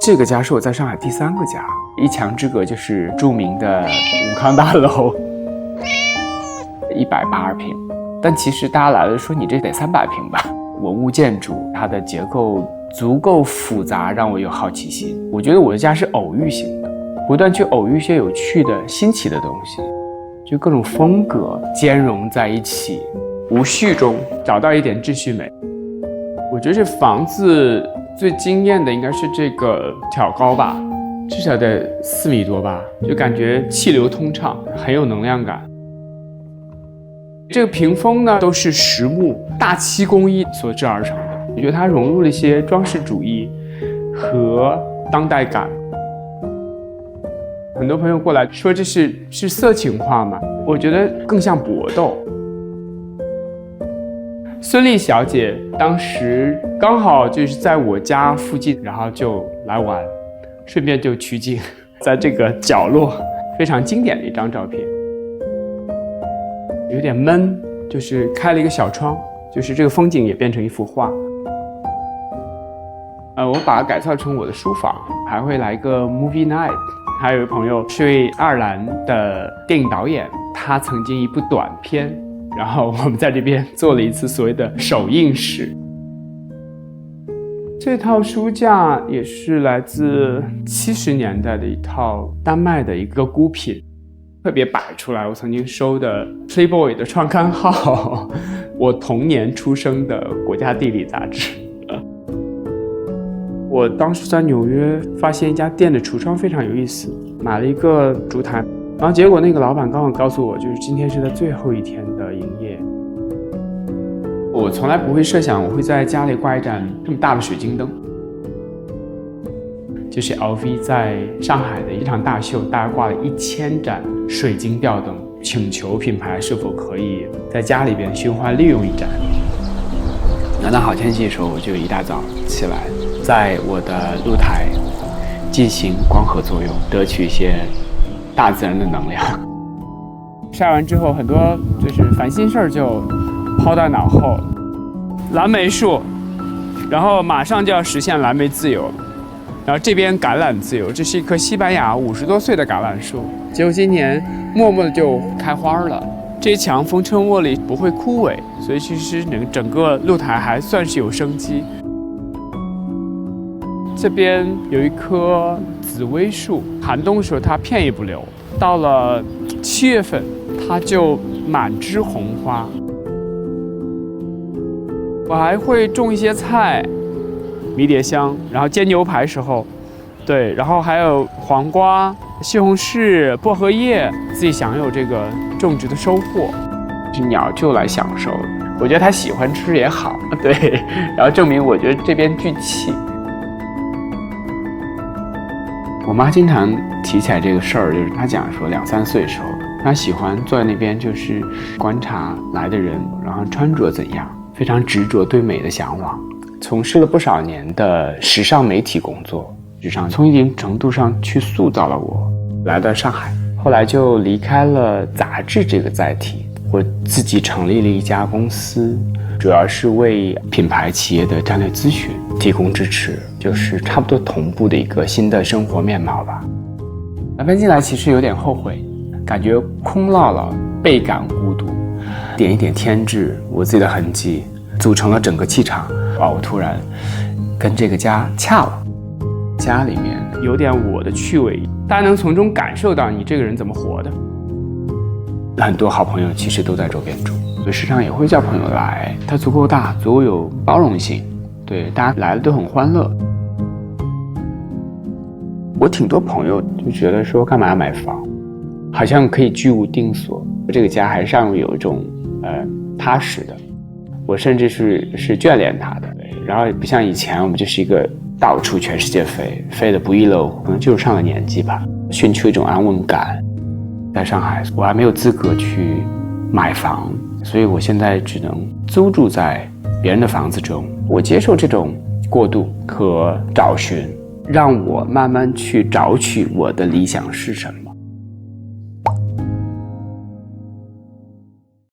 这个家是我在上海第3个家，一墙之隔就是著名的武康大楼，182平。但其实大家来了说你这得300平吧。文物建筑它的结构足够复杂，让我有好奇心。我觉得我的家是偶遇型的，不断去偶遇一些有趣的新奇的东西，就各种风格兼容在一起，无序中找到一点秩序美。我觉得这房子最惊艳的应该是这个挑高吧，至少得4米多吧，就感觉气流通畅，很有能量感。这个屏风呢都是实木大漆工艺所制而成的，我觉得它融入了一些装饰主义和当代感。很多朋友过来说这是色情画嘛，我觉得更像搏斗。孙俪小姐当时刚好就是在我家附近，然后就来玩，顺便就取景在这个角落，非常经典的一张照片。有点闷，就是开了一个小窗，就是这个风景也变成一幅画。我把它改造成我的书房，还会来个 movie night。还有一个朋友是位爱尔兰的电影导演，他曾经一部短片，然后我们在这边做了一次所谓的首映式。这套书架也是来自70年代的一套丹麦的一个孤品，特别摆出来我曾经收的 Playboy 的创刊号，我童年出生的国家地理杂志。我当时在纽约发现一家店的橱窗非常有意思，买了一个烛台，然后结果那个老板刚好告诉我，就是今天是他最后一天的营业。我从来不会设想我会在家里挂一盏这么大的水晶灯，就是 LV 在上海的一场大秀，大概挂了1000盏水晶吊灯，请求品牌是否可以在家里边循环利用一盏。拿到好天气的时候，我就一大早起来，在我的露台进行光合作用，得取一些大自然的能量。晒完之后，很多就是烦心事儿就抛到脑后。蓝莓树，然后马上就要实现蓝莓自由了。然后这边橄榄自由，这是一棵西班牙50多岁的橄榄树，结果今年默默的就开花了。这一墙风吹日丽不会枯萎，所以其实整个露台还算是有生机。这边有一棵紫薇树，寒冬的时候它片叶不留，到了7月份它就满枝红花。我还会种一些菜，迷迭香，然后煎牛排时候，对，然后还有黄瓜、西红柿、薄荷叶，自己享有这个种植的收获。是鸟就来享受，我觉得它喜欢吃也好，对，然后证明我觉得这边聚气。我妈经常提起来这个事儿，就是她讲说2、3岁的时候，她喜欢坐在那边，就是观察来的人，然后穿着怎样，非常执着对美的向往。从事了不少年的时尚媒体工作，实际上从一定程度上去塑造了我。来到上海，后来就离开了杂志这个载体，我自己成立了一家公司，主要是为品牌企业的战略咨询提供支持，就是差不多同步的一个新的生活面貌吧。搬进来其实有点后悔，感觉空落落，倍感孤独，点一点添置我自己的痕迹，组成了整个气场。我突然跟这个家恰了，家里面有点我的趣味，大家能从中感受到你这个人怎么活的。很多好朋友其实都在周边住，所以时常也会叫朋友来，它足够大，足够有包容性，对，大家来了都很欢乐。我挺多朋友就觉得说干嘛要买房，好像可以居无定所，这个家还是让我有一种踏实的，我甚至是眷恋它的。然后也不像以前我们就是一个到处全世界飞得不亦乐乎，可能就是上了年纪吧，寻求一种安稳感。在上海我还没有资格去买房，所以我现在只能租住在别人的房子中。我接受这种过渡和找寻，让我慢慢去找取我的理想是什么。